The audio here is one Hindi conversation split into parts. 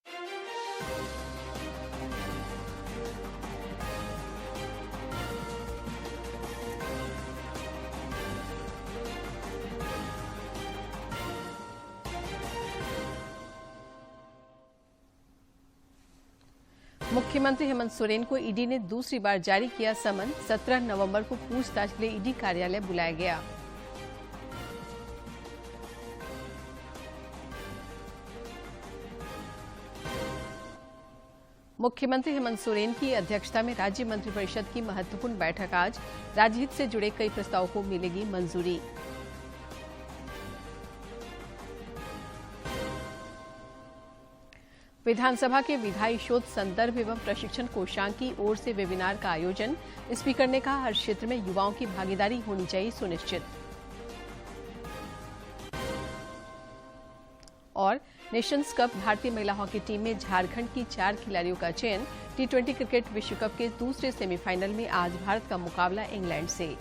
मुख्यमंत्री हेमंत सोरेन को ईडी ने दूसरी बार जारी किया समन। 17 नवंबर को पूछताछ के लिए ईडी कार्यालय बुलाया गया। मुख्यमंत्री हेमंत सोरेन की अध्यक्षता में राज्य मंत्रिपरिषद की महत्वपूर्ण बैठक आज। राज्यहित से जुड़े कई प्रस्तावों को मिलेगी मंजूरी। विधानसभा के विधायी शोध संदर्भ एवं प्रशिक्षण कोषांग की ओर से वेबिनार का आयोजन। स्पीकर ने कहा, हर क्षेत्र में युवाओं की भागीदारी होनी चाहिए सुनिश्चित। और नेशंस कप भारतीय महिला हॉकी टीम में झारखंड की 4 खिलाड़ियों का चयन। T20 क्रिकेट विश्व कप के दूसरे सेमीफाइनल में आज भारत का मुकाबला इंग्लैंड से।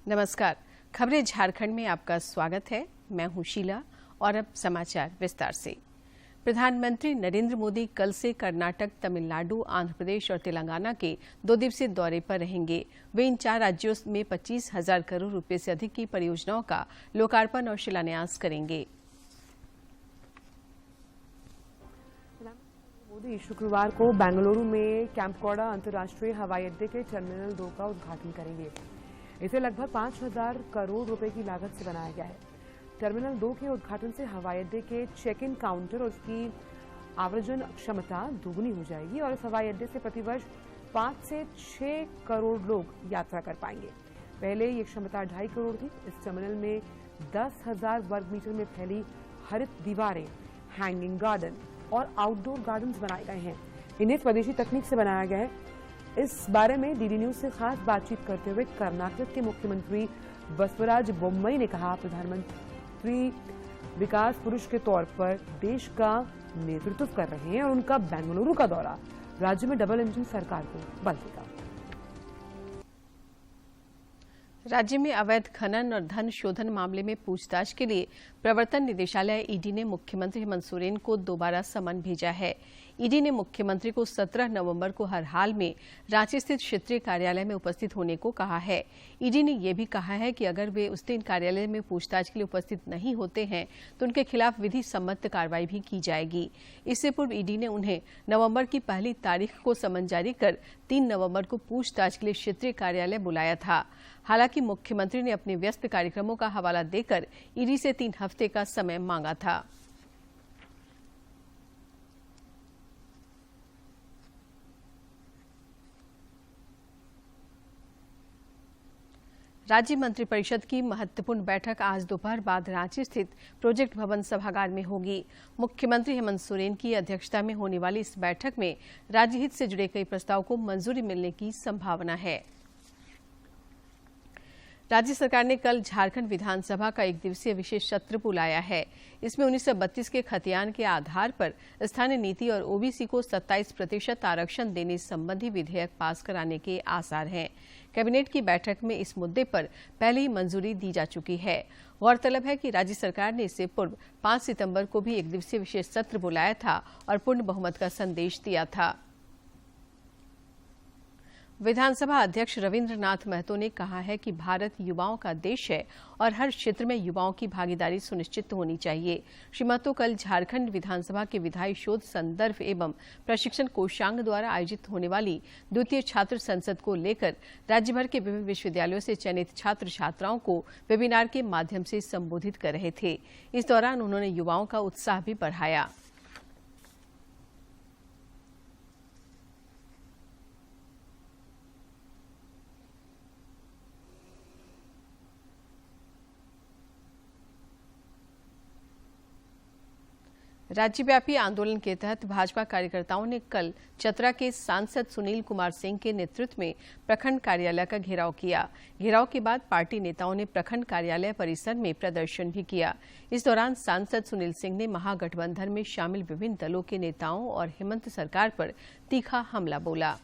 नमस्कार, खबरें झारखंड में आपका स्वागत है। मैं हूं शीला और अब समाचार विस्तार से। प्रधानमंत्री नरेंद्र मोदी कल से कर्नाटक, तमिलनाडु, आंध्र प्रदेश और तेलंगाना के 2 दिवसीय दौरे पर रहेंगे। वे इन 4 राज्यों में 25,000 करोड़ रुपए से अधिक की परियोजनाओं का लोकार्पण और शिलान्यास करेंगे। मोदी शुक्रवार को बेंगलुरु में कैंपकोड़ा अंतर्राष्ट्रीय हवाई अड्डे के टर्मिनल 2 का उद्घाटन करेंगे। इसे लगभग 5,000 करोड़ रुपए की लागत से बनाया गया है। टर्मिनल 2 के उद्घाटन से हवाई अड्डे के चेक इन काउंटर और उसकी आव्रजन क्षमता दोगुनी हो जाएगी और इस हवाई अड्डे से प्रतिवर्ष 5 से 6 करोड़ लोग यात्रा कर पाएंगे। पहले ये क्षमता 2.5 करोड़ थी। इस टर्मिनल में 10,000 वर्ग मीटर में फैली हरित दीवारें, हैंगिंग गार्डन और आउटडोर गार्डन्स बनाए गए हैं। इन्हें स्वदेशी तकनीक से बनाया गया है। इस बारे में डीडी न्यूज से खास बातचीत करते हुए कर्नाटक के मुख्यमंत्री बसवराज बोम्मई ने कहा, प्रधानमंत्री विकास पुरुष के तौर पर देश का नेतृत्व कर रहे हैं और उनका बेंगलुरु का दौरा राज्य में डबल इंजन सरकार को बल देगा। राज्य में अवैध खनन और धन शोधन मामले में पूछताछ के लिए प्रवर्तन निदेशालय ईडी ने मुख्यमंत्री हेमंत सोरेन को दोबारा समन भेजा है। ईडी ने मुख्यमंत्री को 17 नवंबर को हर हाल में रांची स्थित क्षेत्रीय कार्यालय में उपस्थित होने को कहा है। ईडी ने यह भी कहा है कि अगर वे उस दिन कार्यालय में पूछताछ के लिए उपस्थित नहीं होते हैं तो उनके खिलाफ विधि सम्मत कार्रवाई भी की जाएगी। इससे पूर्व ईडी ने उन्हें नवंबर की पहली तारीख को समन जारी कर 3 नवंबर को पूछताछ के लिए क्षेत्रीय कार्यालय बुलाया था। हालांकि मुख्यमंत्री ने अपने व्यस्त कार्यक्रमों का हवाला देकर ईडी से 3 हफ्ते का समय मांगा था। राज्य मंत्रिपरिषद की महत्वपूर्ण बैठक आज दोपहर बाद रांची स्थित प्रोजेक्ट भवन सभागार में होगी। मुख्यमंत्री हेमंत सोरेन की अध्यक्षता में होने वाली इस बैठक में राज्य हित से जुड़े कई प्रस्ताव को मंजूरी मिलने की संभावना है। राज्य सरकार ने कल झारखंड विधानसभा का 1 दिवसीय विशेष सत्र बुलाया है। इसमें 1932 के खतियान के आधार पर स्थानीय नीति और ओबीसी को 27% आरक्षण देने संबंधी विधेयक पास कराने के आसार हैं। कैबिनेट की बैठक में इस मुद्दे पर पहले ही मंजूरी दी जा चुकी है। गौरतलब है कि राज्य सरकार ने इससे पूर्व 5 सितंबर को भी 1 दिवसीय विशेष सत्र बुलाया था और पूर्ण बहुमत का संदेश दिया था। विधानसभा अध्यक्ष रविंद्र नाथ महतो ने कहा है कि भारत युवाओं का देश है और हर क्षेत्र में युवाओं की भागीदारी सुनिश्चित होनी चाहिए। श्री महतो कल झारखंड विधानसभा के विधायी शोध संदर्भ एवं प्रशिक्षण कोषांग द्वारा आयोजित होने वाली द्वितीय छात्र संसद को लेकर राज्य भर के विभिन्न विश्वविद्यालयों से चयनित छात्र छात्राओं को वेबिनार के माध्यम से संबोधित कर रहे थे। इस दौरान उन्होंने युवाओं का उत्साह भी बढ़ाया। राज्यव्यापी आंदोलन के तहत भाजपा कार्यकर्ताओं ने कल चतरा के सांसद सुनील कुमार सिंह के नेतृत्व में प्रखंड कार्यालय का घेराव किया। घेराव के बाद पार्टी नेताओं ने प्रखंड कार्यालय परिसर में प्रदर्शन भी किया। इस दौरान सांसद सुनील सिंह ने महागठबंधन में शामिल विभिन्न दलों के नेताओं और हेमंत सरकार पर तीखा हमला बोला।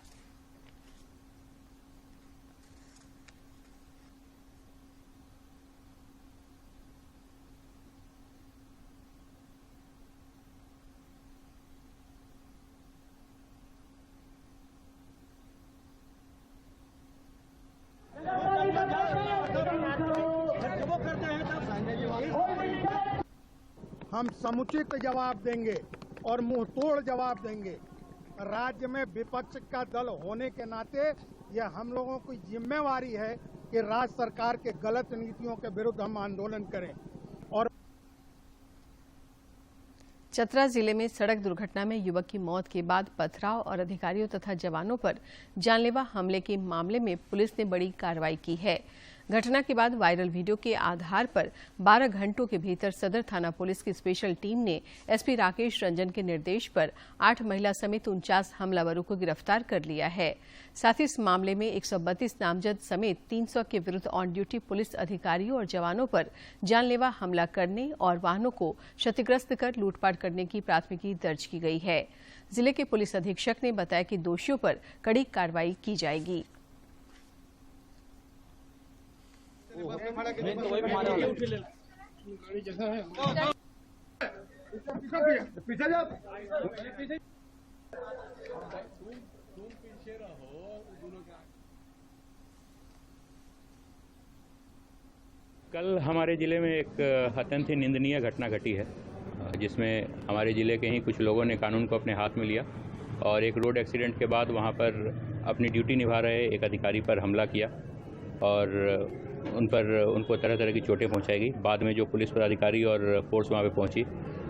हम समुचित जवाब देंगे और मुंहतोड़ जवाब देंगे। राज्य में विपक्ष का दल होने के नाते यह हम लोगों की जिम्मेवारी है कि राज्य सरकार के गलत नीतियों के विरुद्ध हम आंदोलन करें। और चतरा जिले में सड़क दुर्घटना में युवक की मौत के बाद पथराव और अधिकारियों तथा जवानों पर जानलेवा हमले के मामले में पुलिस ने बड़ी कार्रवाई की है। घटना के बाद वायरल वीडियो के आधार पर 12 घंटों के भीतर सदर थाना पुलिस की स्पेशल टीम ने एसपी राकेश रंजन के निर्देश पर 8 महिला समेत 49 हमलावरों को गिरफ्तार कर लिया है। साथ ही इस मामले में 132 नामजद समेत 300 के विरुद्ध ऑन ड्यूटी पुलिस अधिकारियों और जवानों पर जानलेवा हमला करने और वाहनों को क्षतिग्रस्त कर लूटपाट करने की प्राथमिकी दर्ज की गई है। जिले के पुलिस अधीक्षक ने बताया कि दोषियों पर कड़ी कार्रवाई की जाएगी। कल हमारे ज़िले में एक अत्यंत ही निंदनीय घटना घटी है, जिसमें हमारे ज़िले के ही कुछ लोगों ने कानून को अपने हाथ में लिया और एक रोड एक्सीडेंट के बाद वहां पर अपनी ड्यूटी निभा रहे एक अधिकारी पर हमला किया और उनको तरह तरह की चोटें पहुंचाई गई। बाद में जो पुलिस पदाधिकारी और फोर्स वहां पे पहुंची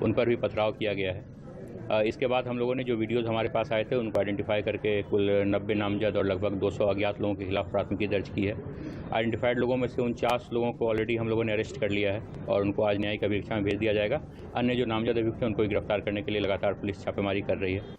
उन पर भी पथराव किया गया है। इसके बाद हम लोगों ने जो वीडियोज़ हमारे पास आए थे उनको आइडेंटिफाई करके कुल 90 नामजद और लगभग 200 अज्ञात लोगों के खिलाफ प्राथमिकी दर्ज की है। आइडेंटिफाइड लोगों में से 49 लोगों को ऑलरेडी हम लोगों ने अरेस्ट कर लिया है और उनको आज न्यायिक अभिरक्षा में भेज दिया जाएगा। अन्य जो नामजद अभियुक्त हैं उनको गिरफ्तार करने के लिए लगातार पुलिस छापेमारी कर रही है।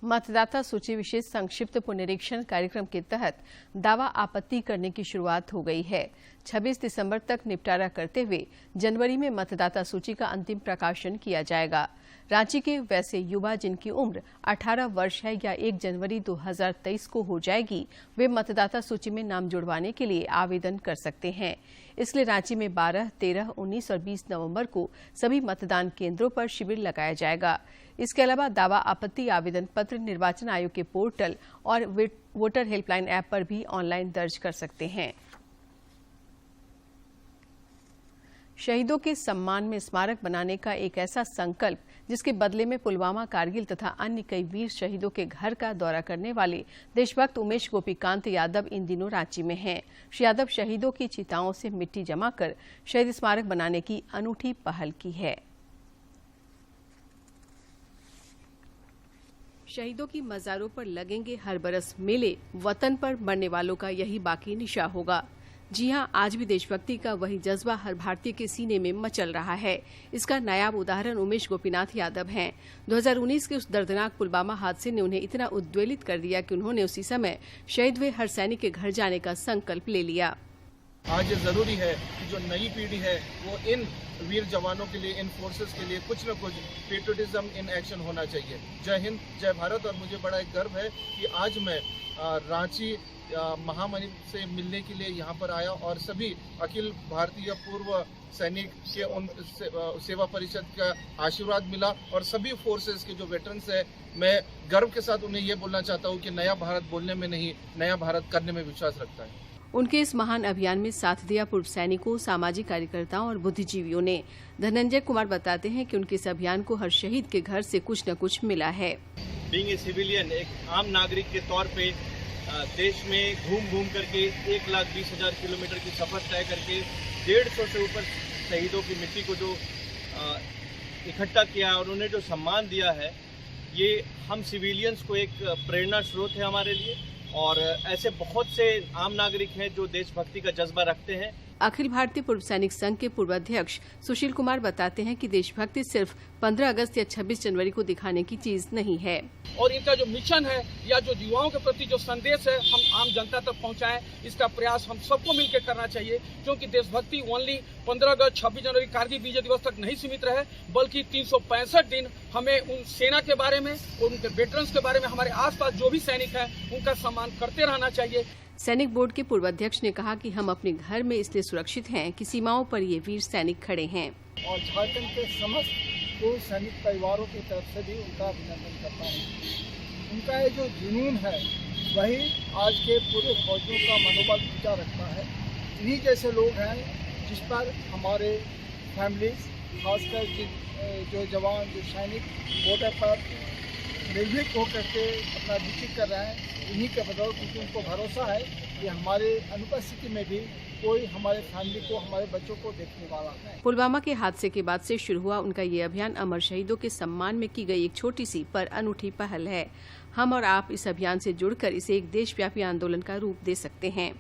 मतदाता सूची विशेष संक्षिप्त पुनरीक्षण कार्यक्रम के तहत दावा आपत्ति करने की शुरुआत हो गई है। 26 दिसंबर तक निपटारा करते हुए जनवरी में मतदाता सूची का अंतिम प्रकाशन किया जाएगा। रांची के वैसे युवा जिनकी उम्र 18 वर्ष है या 1 जनवरी 2023 को हो जाएगी, वे मतदाता सूची में नाम जुड़वाने के लिए आवेदन कर सकते हैं। इसलिए रांची में 12, 13, 19 और 20 नवंबर को सभी मतदान केंद्रों पर शिविर लगाया जाएगा। इसके अलावा दावा आपत्ति आवेदन पत्र निर्वाचन आयोग के पोर्टल और वोटर हेल्पलाइन ऐप पर भी ऑनलाइन दर्ज कर सकते हैं। शहीदों के सम्मान में स्मारक बनाने का एक ऐसा संकल्प जिसके बदले में पुलवामा, कारगिल तथा अन्य कई वीर शहीदों के घर का दौरा करने वाले देशभक्त उमेश गोपीकांत यादव इन दिनों रांची में हैं। श्री यादव शहीदों की चिताओं से मिट्टी जमा कर शहीद स्मारक बनाने की अनूठी पहल की है। शहीदों की मज़ारों पर लगेंगे हर बरस मेले, वतन पर मरने वालों का यही बाकी निशा होगा। जी हां, आज भी देशभक्ति का वही जज्बा हर भारतीय के सीने में मचल रहा है। इसका नायाब उदाहरण उमेश गोपीनाथ यादव हैं। 2019 के उस दर्दनाक पुलवामा हादसे ने उन्हें इतना उद्वेलित कर दिया कि उन्होंने उसी समय शहीद हुए हर सैनिक के घर जाने का संकल्प ले लिया। आज ये जरूरी है कि जो नई पीढ़ी है वो इन वीर जवानों के लिए, इन फोर्सेस के लिए कुछ न कुछ पेट्रियटिज्म इन एक्शन होना चाहिए। जय हिंद, जय भारत। और मुझे बड़ा एक गर्व है कि आज मैं रांची महामहिम से मिलने के लिए यहाँ पर आया और सभी अखिल भारतीय पूर्व सैनिक के उन सेवा परिषद का आशीर्वाद मिला और सभी फोर्सेस के जो वेटरन्स है, मैं गर्व के साथ उन्हें ये बोलना चाहता हूँ कि नया भारत बोलने में नहीं, नया भारत करने में विश्वास रखता है। उनके इस महान अभियान में साथ दिया पूर्व सैनिकों, सामाजिक कार्यकर्ताओं और बुद्धिजीवियों ने। धनंजय कुमार बताते हैं कि उनके इस अभियान को हर शहीद के घर से कुछ न कुछ मिला है। बीइंग ए सिविलियन, एक आम नागरिक के तौर पे देश में घूम करके 1,20,000 किलोमीटर की सफर तय करके 150 से ऊपर शहीदों की मिट्टी को जो इकट्ठा किया और उन्हें जो सम्मान दिया है, ये हम सिविलियंस को एक प्रेरणा स्रोत है हमारे लिए। और ऐसे बहुत से आम नागरिक हैं जो देशभक्ति का जज्बा रखते हैं अखिल भारतीय पूर्व सैनिक संघ के पूर्व अध्यक्ष सुशील कुमार बताते हैं कि देशभक्ति सिर्फ 15 अगस्त या 26 जनवरी को दिखाने की चीज नहीं है। और इनका जो मिशन है या जो युवाओं के प्रति जो संदेश है हम आम जनता तक पहुंचाएं, इसका प्रयास हम सबको मिलकर करना चाहिए। क्योंकि देशभक्ति ओनली 15 अगस्त 26 जनवरी कारगिल विजय दिवस तक नहीं सीमित रहे, बल्कि 365 दिन हमें उन सेना के बारे में और उनके वेटरन्स के बारे में, हमारे आसपास जो भी सैनिक हैं उनका सम्मान करते रहना चाहिए। सैनिक बोर्ड के पूर्व अध्यक्ष ने कहा कि हम अपने घर में इसलिए सुरक्षित हैं कि सीमाओं पर ये वीर सैनिक खड़े हैं। और झारखंड के समस्त पूर्व सैनिक परिवारों की तरफ से भी उनका अभिनंदन करता हूँ। उनका ये जो जुनून है वही आज के पूरे फौजियों का मनोबल ऊंचा रखता है। इन्हीं जैसे लोग हैं जिस पर हमारे फैमिलीज, खासकर जो जवान, जो सैनिक बॉर्डर पर निर्भीक होकर के अपना ड्यूटी कर रहे हैं, इन्हीं के बदौलत क्योंकि उनको भरोसा है कि हमारे अनुपस्थिति में भी कोई हमारे फैमिली को, हमारे बच्चों को देखने वाला है। पुलवामा के हादसे के बाद से शुरू हुआ उनका ये अभियान अमर शहीदों के सम्मान में की गई एक छोटी सी पर अनूठी पहल है। हम और आप इस अभियान से जुड़कर इसे एक देशव्यापी आंदोलन का रूप दे सकते हैं।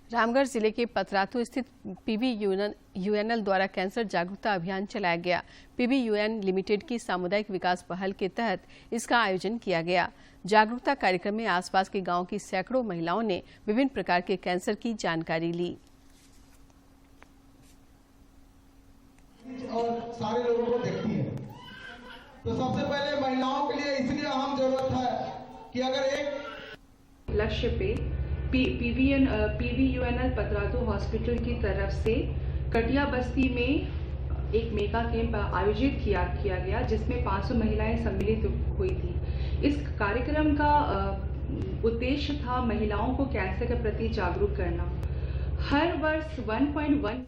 रामगढ़ जिले के पतरातू स्थित PBUNL द्वारा कैंसर जागरूकता अभियान चलाया गया। PBUN लिमिटेड की सामुदायिक विकास पहल के तहत इसका आयोजन किया गया। जागरूकता कार्यक्रम में आसपास के गांव की सैकड़ों महिलाओं ने विभिन्न प्रकार के कैंसर की जानकारी ली। और सारे लोगों को देखती है, तो सबसे पहले महिलाओं के लिए इसलिए अहम जरूरत है कि अगर एक लक्ष्य पे PBUNL पतरातू हॉस्पिटल की तरफ से कटिया बस्ती में एक मेगा कैंप आयोजित किया गया, जिसमें 500 महिलाएं सम्मिलित हुई थी। इस कार्यक्रम का उद्देश्य था महिलाओं को कैंसर के प्रति जागरूक करना। हर वर्ष 1.1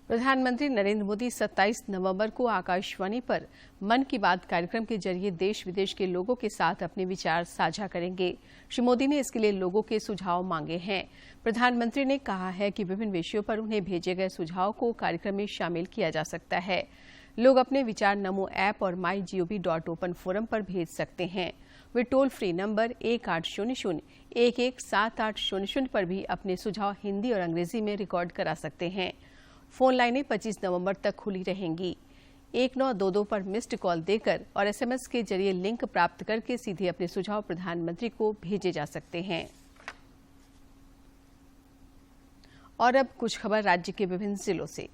प्रधानमंत्री नरेंद्र मोदी 27 नवंबर को आकाशवाणी पर मन की बात कार्यक्रम के जरिए देश विदेश के लोगों के साथ अपने विचार साझा करेंगे। श्री मोदी ने इसके लिए लोगों के सुझाव मांगे हैं। प्रधानमंत्री ने कहा है कि विभिन्न विषयों पर उन्हें भेजे गए सुझाव को कार्यक्रम में शामिल किया जा सकता है। लोग अपने विचार नमो ऐप और mygov.open फोरम पर भेज सकते हैं। वे टोल फ्री नंबर 1800-117800 पर भी अपने सुझाव हिंदी और अंग्रेजी में रिकॉर्ड करा सकते हैं। फोन लाइनें 25 नवंबर तक खुली रहेंगी। 1922 पर मिस्ड कॉल देकर और SMS के जरिए लिंक प्राप्त करके सीधे अपने सुझाव प्रधानमंत्री को भेजे जा सकते हैं। और अब कुछ खबर राज्य के विभिन्न जिलों से।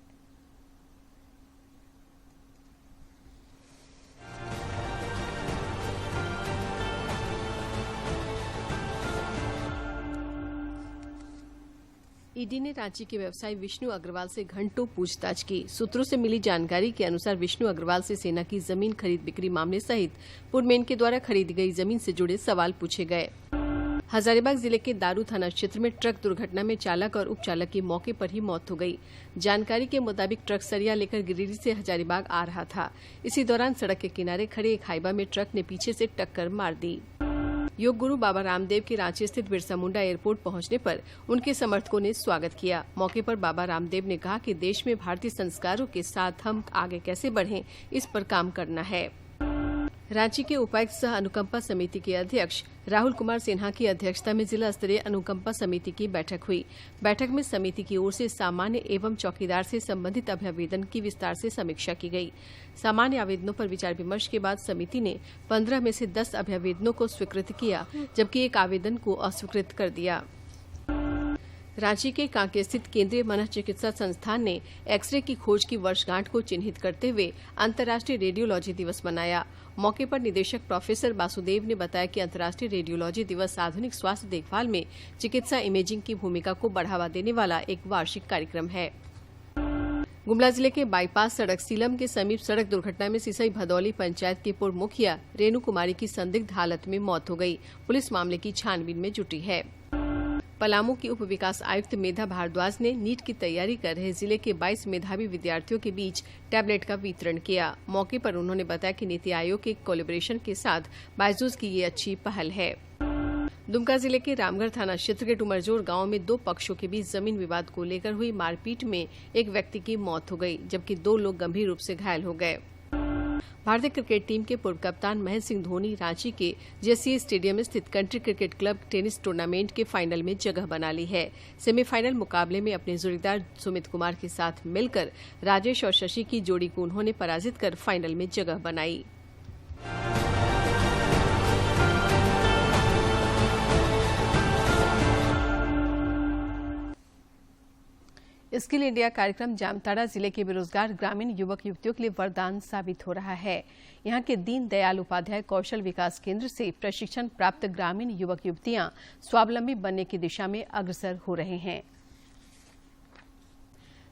ईडी ने रांची के व्यवसायी विष्णु अग्रवाल से घंटों पूछताछ की। सूत्रों से मिली जानकारी के अनुसार विष्णु अग्रवाल से सेना की जमीन खरीद बिक्री मामले सहित पुरमेन के द्वारा खरीदी गई जमीन से जुड़े सवाल पूछे गए। हजारीबाग जिले के दारू थाना क्षेत्र में ट्रक दुर्घटना में चालक और उपचालक की मौके पर ही मौत हो गई। जानकारी के मुताबिक ट्रक सरिया लेकर गिरिडीह से हजारीबाग आ रहा था। इसी दौरान सड़क के किनारे खड़े एक हाइबा में ट्रक ने पीछे से टक्कर मार दी। योग गुरु बाबा रामदेव के रांची स्थित बिरसा मुंडा एयरपोर्ट पहुंचने पर उनके समर्थकों ने स्वागत किया। मौके पर बाबा रामदेव ने कहा कि देश में भारतीय संस्कारों के साथ हम आगे कैसे बढ़ें, इस पर काम करना है। रांची के उपायुक्त सह अनुकंपा समिति के अध्यक्ष राहुल कुमार सिन्हा की अध्यक्षता में जिला स्तरीय अनुकंपा समिति की बैठक हुई। बैठक में समिति की ओर से सामान्य एवं चौकीदार से संबंधित अभ्यावेदन की विस्तार से समीक्षा की गई। सामान्य आवेदनों पर विचार विमर्श के बाद समिति ने 15 में से 10 अभ्यावेदनों को स्वीकृत किया, जबकि एक आवेदन को अस्वीकृत कर दिया। रांची के कांके स्थित केंद्रीय मनोचिकित्सा संस्थान ने एक्सरे की खोज की वर्षगांठ को चिन्हित करते हुए अंतर्राष्ट्रीय रेडियोलॉजी दिवस मनाया। मौके पर निदेशक प्रोफेसर वासुदेव ने बताया कि अंतर्राष्ट्रीय रेडियोलॉजी दिवस आधुनिक स्वास्थ्य देखभाल में चिकित्सा इमेजिंग की भूमिका को बढ़ावा देने वाला एक वार्षिक कार्यक्रम है। गुमला जिले के बाईपास सड़क सीलम के समीप सड़क दुर्घटना में सिसई भदौली पंचायत की पूर्व मुखिया रेणु कुमारी की संदिग्ध हालत में मौत हो गई। पुलिस मामले की छानबीन में जुटी है। पलामू की उप विकास आयुक्त मेधा भारद्वाज ने नीट की तैयारी कर रहे जिले के 22 मेधावी विद्यार्थियों के बीच टैबलेट का वितरण किया। मौके पर उन्होंने बताया कि नीति आयोग के कोलैबोरेशन के साथ बायजूस की ये अच्छी पहल है। दुमका जिले के रामगढ़ थाना क्षेत्र के टुमरजोर गांव में 2 पक्षों के बीच जमीन विवाद को लेकर हुई मारपीट में एक व्यक्ति की मौत हो गई, जबकि 2 लोग गंभीर रूप से घायल हो गए। भारतीय क्रिकेट टीम के पूर्व कप्तान महेंद्र सिंह धोनी रांची के जेसीए स्टेडियम में स्थित country cricket club tennis tournament के फाइनल में जगह बना ली है। सेमीफाइनल मुकाबले में अपने जोड़ीदार सुमित कुमार के साथ मिलकर राजेश और शशि की जोड़ी को उन्होंने पराजित कर फाइनल में जगह बनाई। स्किल इंडिया कार्यक्रम जामताड़ा जिले के बेरोजगार ग्रामीण युवक युवतियों के लिए वरदान साबित हो रहा है। यहां के दीनदयाल उपाध्याय कौशल विकास केंद्र से प्रशिक्षण प्राप्त ग्रामीण युवक युवतियां स्वावलंबी बनने की दिशा में अग्रसर हो रहे हैं।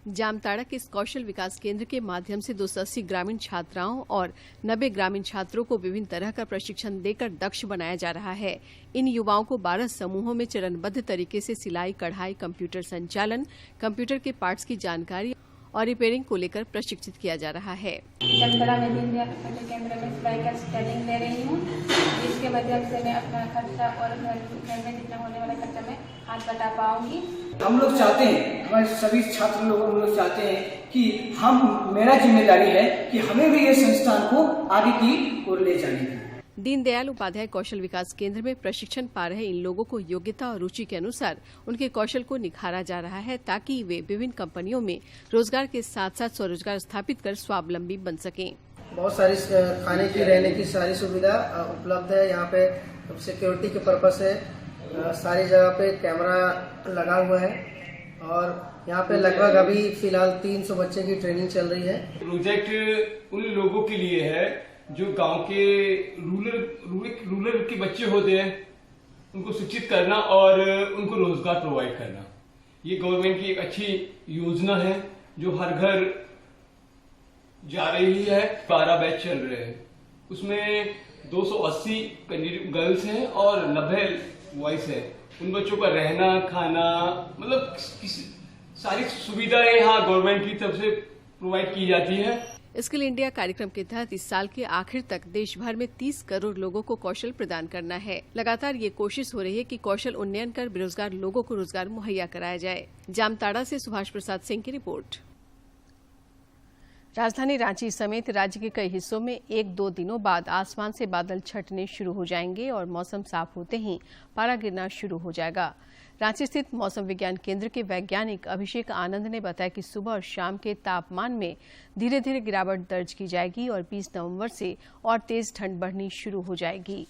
जामताड़ा के इस कौशल विकास केंद्र के माध्यम से 280 ग्रामीण छात्राओं और 90 ग्रामीण छात्रों को विभिन्न तरह का प्रशिक्षण देकर दक्ष बनाया जा रहा है। इन युवाओं को 12 समूहों में चरणबद्ध तरीके से सिलाई, कढ़ाई, कंप्यूटर संचालन, कंप्यूटर के पार्ट्स की जानकारी और रिपेयरिंग को लेकर प्रशिक्षित किया जा रहा है। जामताड़ा में दीनदयाल उपाध्याय केंद्र में सिलाई का ट्रेनिंग ले रही हूँ, जिसके माध्यम से मैं अपना खर्चा और घर में जितना होने वाला खर्चा में हाथ बटा पाऊंगी। हम लोग चाहते हैं, हमारे सभी छात्र लोग चाहते हैं कि मेरा जिम्मेदारी है कि हमें भी ये संस्थान को आगे की ओर ले जाने की। दीनदयाल उपाध्याय कौशल विकास केंद्र में प्रशिक्षण पा रहे इन लोगों को योग्यता और रुचि के अनुसार उनके कौशल को निखारा जा रहा है, ताकि वे विभिन्न कंपनियों में रोजगार के साथ साथ स्वरोजगार स्थापित कर स्वावलंबी बन सकें। बहुत सारी खाने की, रहने की सारी सुविधा उपलब्ध है। यहाँ पे सिक्योरिटी के पर्पस से सारी जगह पे कैमरा लगा हुआ है और यहाँ पे लगभग अभी फिलहाल 300 बच्चे की ट्रेनिंग चल रही है। प्रोजेक्ट उन लोगों के लिए है जो गांव के रूरल के बच्चे होते हैं, उनको शिक्षित करना और उनको रोजगार प्रोवाइड करना। ये गवर्नमेंट की एक अच्छी योजना है जो हर घर जा रही है। 12 बैच चल रहे हैं, उसमें 280 गर्ल्स हैं और 90 बॉयज है। उन बच्चों का रहना, खाना, मतलब सारी सुविधाएं यहाँ गवर्नमेंट की तरफ से प्रोवाइड की जाती है। स्किल इंडिया कार्यक्रम के तहत इस साल के आखिर तक देश भर में 30 करोड़ लोगों को कौशल प्रदान करना है। लगातार ये कोशिश हो रही है कि कौशल उन्नयन कर बेरोजगार लोगों को रोजगार मुहैया कराया जाए। जामताड़ा से सुभाष प्रसाद सिंह की रिपोर्ट। राजधानी रांची समेत राज्य के कई हिस्सों में 1-2 दिनों बाद आसमान से बादल छंटने शुरू हो जाएंगे और मौसम साफ होते ही पारा गिरना शुरू हो जाएगा। रांची स्थित मौसम विज्ञान केंद्र के वैज्ञानिक अभिषेक आनंद ने बताया कि सुबह और शाम के तापमान में धीरे धीरे गिरावट दर्ज की जाएगी और 20 नवंबर से और तेज ठंड बढ़नी शुरू हो जाएगी।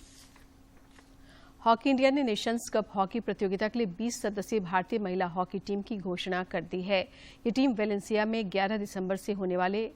हॉकी इंडिया ने नेशंस कप हॉकी प्रतियोगिता के लिए 20 सदस्यीय भारतीय महिला हॉकी टीम की घोषणा कर दी है। ये टीम वेलेंसिया में 11 दिसंबर से होने वाले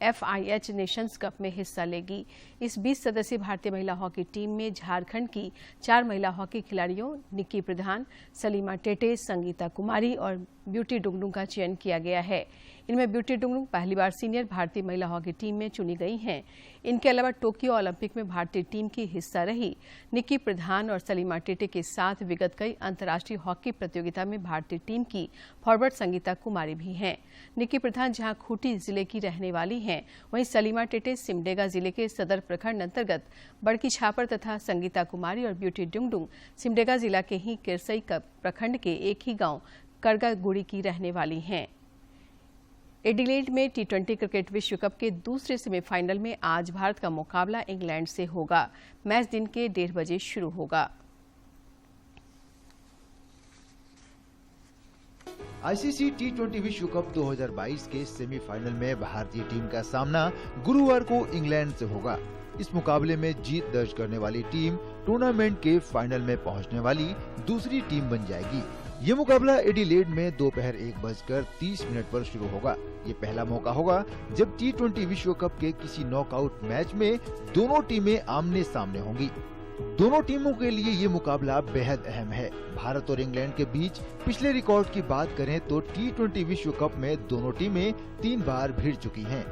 FIH नेशंस कप में हिस्सा लेगी। इस 20 सदस्यीय भारतीय महिला हॉकी टीम में झारखंड की 4 महिला हॉकी खिलाड़ियों निक्की प्रधान, सलीमा टेटे, संगीता कुमारी और ब्यूटी डुंगडुंग का चयन किया गया है। इनमें ब्यूटी डुंगडुंग पहली बार सीनियर भारतीय महिला हॉकी टीम में चुनी गई हैं। इनके अलावा टोक्यो ओलंपिक में भारतीय टीम की हिस्सा रही निक्की प्रधान और सलीमा टेटे के साथ विगत कई अंतर्राष्ट्रीय हॉकी प्रतियोगिता में भारतीय टीम की फॉरवर्ड संगीता कुमारी भी हैं। निक्की प्रधान जहां खूंटी जिले की रहने वाली हैं, वहीं सलीमा टेटे सिमडेगा जिले के सदर प्रखंड अंतर्गत बड़की छापर तथा संगीता कुमारी और ब्यूटी डुंगडुंग सिमडेगा जिला के ही किरसई प्रखंड के एक ही गांव करगागुड़ी की रहने वाली हैं। एडिलेड में T20 क्रिकेट विश्व कप के दूसरे सेमीफाइनल में आज भारत का मुकाबला इंग्लैंड से होगा। मैच दिन के 1:30 बजे शुरू होगा। ICC T20 विश्व कप 2022 के सेमीफाइनल में भारतीय टीम का सामना गुरुवार को इंग्लैंड से होगा। इस मुकाबले में जीत दर्ज करने वाली टीम टूर्नामेंट के फाइनल में पहुंचने वाली दूसरी टीम बन जाएगी। ये मुकाबला एडिलेड में दोपहर 1:30 पर शुरू होगा। ये पहला मौका होगा जब T20 विश्व कप के किसी नॉकआउट मैच में दोनों टीमें आमने सामने होंगी। दोनों टीमों के लिए ये मुकाबला बेहद अहम है। भारत और इंग्लैंड के बीच पिछले रिकॉर्ड की बात करें तो T20 विश्व कप में दोनों टीमें 3 बार भिड़ चुकी हैं।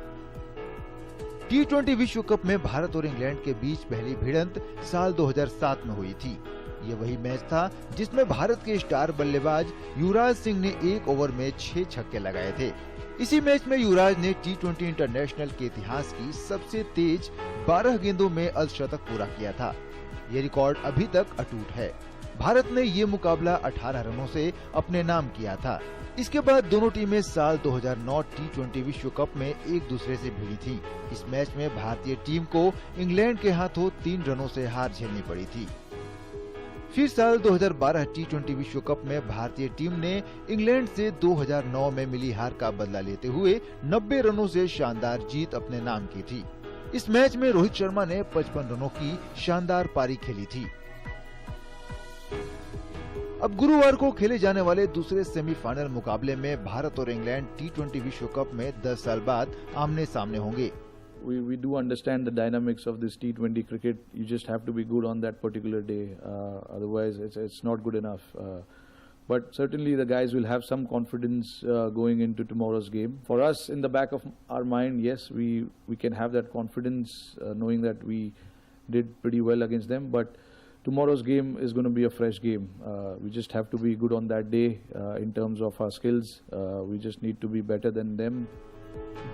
T20 विश्व कप में भारत और इंग्लैंड के बीच पहली भिड़ंत साल 2007 में हुई थी। ये वही मैच था जिसमें भारत के स्टार बल्लेबाज युवराज सिंह ने 1 ओवर में 6 छक्के लगाए थे। इसी मैच में युवराज ने T20 इंटरनेशनल के इतिहास की सबसे तेज 12 गेंदों में अर्धशतक पूरा किया था। ये रिकॉर्ड अभी तक अटूट है। भारत ने ये मुकाबला 18 रनों से अपने नाम किया था। इसके बाद दोनों टीमें साल 2009 T20 विश्व कप में एक दूसरे से भिड़ी थीं। इस मैच में भारतीय टीम को इंग्लैंड के हाथों 3 रनों से हार झेलनी पड़ी थी। फिर साल 2012 T20 विश्व कप में भारतीय टीम ने इंग्लैंड से 2009 में मिली हार का बदला लेते हुए 90 रनों से शानदार जीत अपने नाम की थी। इस मैच में रोहित शर्मा ने 55 रनों की शानदार पारी खेली थी। अब गुरुवार को खेले जाने वाले दूसरे सेमीफाइनल मुकाबले में भारत और इंग्लैंड T20 विश्व कप में 10 साल बाद आमने सामने होंगे। We do understand the dynamics of this T20 cricket. You just have to be good on that particular day. Otherwise, it's not good enough. But certainly the guys will have some confidence going into tomorrow's game. For us, in the back of our mind, yes, we can have that confidence knowing that we did pretty well against them. But tomorrow's game is going to be a fresh game. We just have to be good on that day in terms of our skills. We just need to be better than them.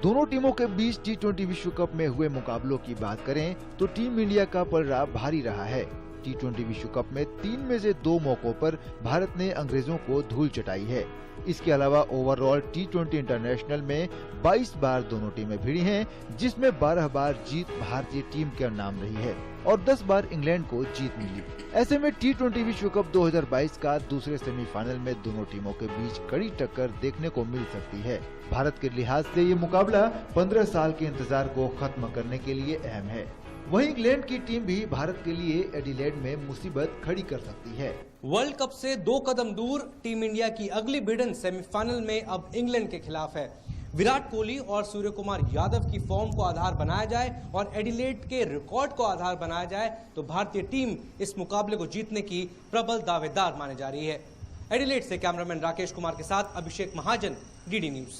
दोनों टीमों के बीच T20 विश्व कप में हुए मुकाबलों की बात करें तो टीम इंडिया का पलड़ा भारी रहा है। T20 विश्व कप में 3 में से 2 मौकों पर भारत ने अंग्रेजों को धूल चटाई है। इसके अलावा ओवरऑल T20 इंटरनेशनल में 22 बार दोनों टीमें भिड़ी हैं, जिसमें 12 बार जीत भारतीय टीम के नाम रही है और 10 बार इंग्लैंड को जीत मिली। ऐसे में T20 विश्व कप 2022 का दूसरे सेमीफाइनल में दोनों टीमों के बीच कड़ी टक्कर देखने को मिल सकती है। भारत के लिहाज से ये मुकाबला 15 साल के इंतजार को खत्म करने के लिए अहम है। वहीं इंग्लैंड की टीम भी भारत के लिए एडिलेड में मुसीबत खड़ी कर सकती है। वर्ल्ड कप से 2 कदम दूर टीम इंडिया की अगली भिड़ंत सेमीफाइनल में अब इंग्लैंड के खिलाफ है। विराट कोहली और सूर्य कुमार यादव की फॉर्म को आधार बनाया जाए और एडिलेड के रिकॉर्ड को आधार बनाया जाए तो भारतीय टीम इस मुकाबले को जीतने की प्रबल दावेदार मानी जा रही है। एडिलेड से कैमरामैन राकेश कुमार के साथ अभिषेक महाजन, डीडी न्यूज।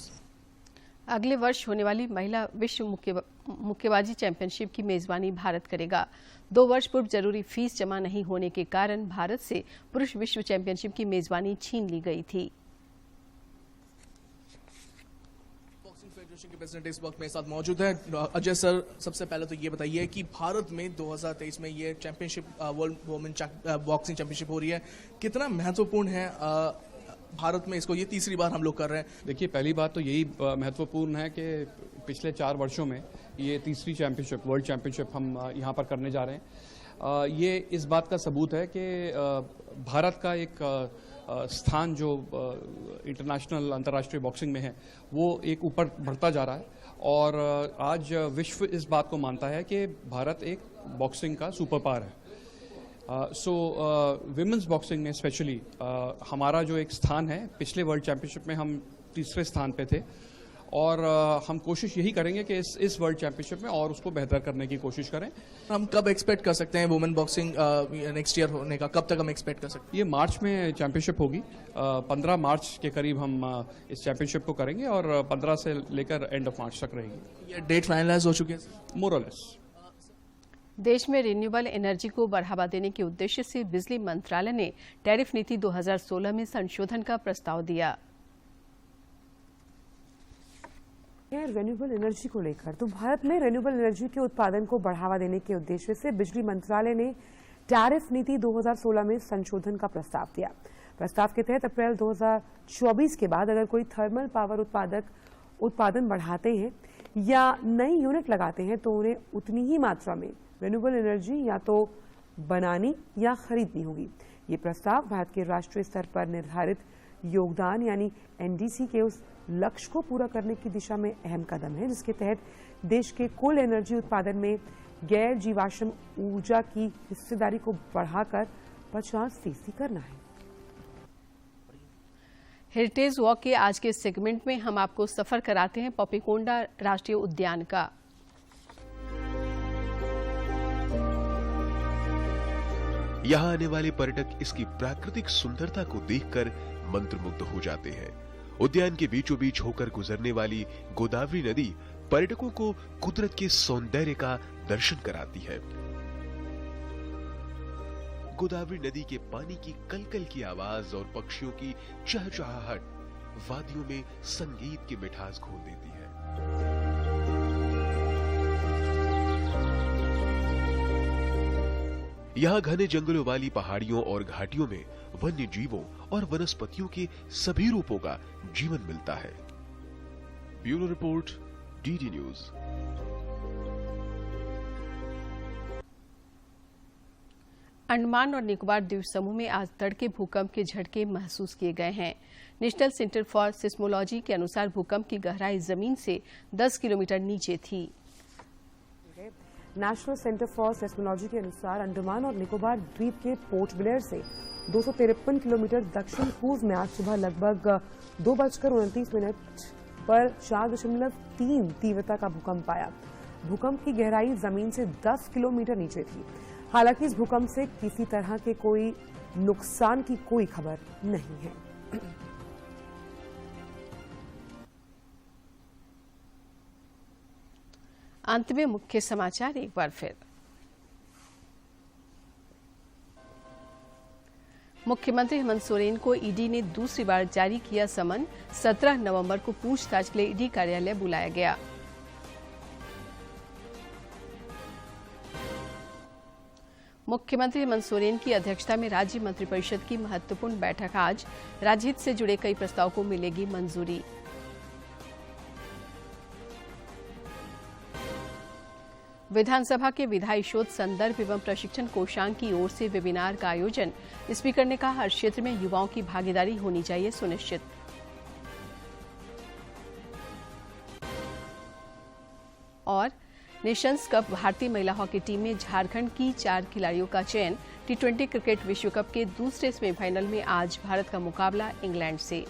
अगले वर्ष होने वाली महिला विश्व मुक्केबाजी चैंपियनशिप की मेजबानी भारत करेगा। 2 वर्ष पूर्व जरूरी फीस जमा नहीं होने के कारण भारत से पुरुष विश्व चैंपियनशिप की मेजबानी छीन ली गई थी। बॉक्सिंग फेडरेशन के प्रेसिडेंट इस वक्त मेरे साथ मौजूद हैं। अजय सर, सबसे पहले तो ये बताइए कि भारत में 2023 में ये championship world women boxing championship हो रही है, कितना महत्वपूर्ण है भारत में इसको? ये तीसरी बार हम लोग कर रहे हैं। देखिए, पहली बात तो यही महत्वपूर्ण है कि पिछले 4 वर्षों में ये तीसरी चैंपियनशिप, वर्ल्ड चैंपियनशिप हम यहाँ पर करने जा रहे हैं। ये इस बात का सबूत है कि भारत का एक स्थान जो इंटरनेशनल अंतर्राष्ट्रीय बॉक्सिंग में है वो एक ऊपर बढ़ता जा रहा है और आज विश्व इस बात को मानता है कि भारत एक बॉक्सिंग का सुपर पावर है। विमेंस बॉक्सिंग में स्पेशली हमारा जो एक स्थान है, पिछले वर्ल्ड चैंपियनशिप में हम तीसरे स्थान पे थे और हम कोशिश यही करेंगे कि इस वर्ल्ड चैंपियनशिप में और उसको बेहतर करने की कोशिश करें। हम कब एक्सपेक्ट कर सकते हैं वुमेन बॉक्सिंग नेक्स्ट ईयर होने का? कब तक हम एक्सपेक्ट कर सकते हैं? ये मार्च में चैंपियनशिप होगी। 15 मार्च के करीब हम इस चैंपियनशिप को करेंगे और 15 से लेकर एंड ऑफ मार्च तक रहेगी। ये डेट फाइनलाइज हो चुकी है? मोर और लेस। देश में रिन्यूएबल एनर्जी को बढ़ावा देने के उद्देश्य से बिजली मंत्रालय ने टैरिफ नीति 2016 में संशोधन का प्रस्ताव दिया। रिन्यूएबल एनर्जी को लेकर तो भारत में रिन्यूएबल एनर्जी के उत्पादन को बढ़ावा देने के उद्देश्य से बिजली मंत्रालय ने टैरिफ नीति 2016 में संशोधन का प्रस्ताव दिया। प्रस्ताव के तहत अप्रैल 2024 के बाद अगर कोई थर्मल पावर उत्पादन बढ़ाते हैं या नई यूनिट लगाते हैं तो उन्हें उतनी ही मात्रा में रिन्यूएबल एनर्जी या तो बनानी या खरीदनी होगी। ये प्रस्ताव भारत के राष्ट्रीय स्तर पर निर्धारित योगदान यानी एनडीसी के उस लक्ष्य को पूरा करने की दिशा में अहम कदम है, जिसके तहत देश के कुल एनर्जी उत्पादन में गैर जीवाश्म ऊर्जा की हिस्सेदारी को बढ़ाकर 50% करना है। हेरिटेज वॉक के आज के सेगमेंट में हम आपको सफर कराते हैं पपिकोंडा राष्ट्रीय उद्यान का। यहाँ आने वाले पर्यटक इसकी प्राकृतिक सुंदरता को देखकर मंत्रमुग्ध हो जाते हैं। उद्यान के बीचों बीच होकर गुजरने वाली गोदावरी नदी पर्यटकों को कुदरत के सौंदर्य का दर्शन कराती है। गोदावरी नदी के पानी की कलकल की आवाज और पक्षियों की चहचहाहट वादियों में संगीत की मिठास घोल देती है। यहाँ घने जंगलों वाली पहाड़ियों और घाटियों में वन्य जीवों और वनस्पतियों के सभी रूपों का जीवन मिलता है। Bureau report, DD news. Andaman और निकोबार द्वीप समूह में आज तड़के भूकंप के झटके महसूस किए गए हैं। नेशनल सेंटर फॉर सिस्मोलॉजी के अनुसार भूकंप की गहराई जमीन से 10 किलोमीटर नीचे थी। नेशनल सेंटर फॉर सिस्मोलॉजी के अनुसार अंडमान और निकोबार द्वीप के पोर्ट ब्लेयर से 253 किलोमीटर दक्षिण पूर्व में आज सुबह लगभग 2:29 पर 4.3 तीव्रता का भूकंप आया। भूकंप की गहराई जमीन से 10 किलोमीटर नीचे थी। हालांकि इस भूकंप से किसी तरह के कोई नुकसान की कोई खबर नहीं है। अंत में मुख्य समाचार एक बार फिर। मुख्यमंत्री हेमंत सोरेन को ईडी ने दूसरी बार जारी किया समन। 17 नवंबर को पूछताछ के लिए ईडी कार्यालय बुलाया गया। मुख्यमंत्री हेमंत सोरेन की अध्यक्षता में राज्य मंत्रिपरिषद की महत्वपूर्ण बैठक आज। राज्य हित से जुड़े कई प्रस्ताव को मिलेगी मंजूरी। विधानसभा के विधायी शोध संदर्भ एवं प्रशिक्षण कोषांग की ओर से वेबिनार का आयोजन। स्पीकर ने कहा, हर क्षेत्र में युवाओं की भागीदारी होनी चाहिए सुनिश्चित। और नेशंस कप भारतीय महिला हॉकी टीम में झारखंड की 4 खिलाड़ियों का चयन। T20 क्रिकेट विश्व कप के दूसरे सेमीफाइनल में आज भारत का मुकाबला इंग्लैंड से।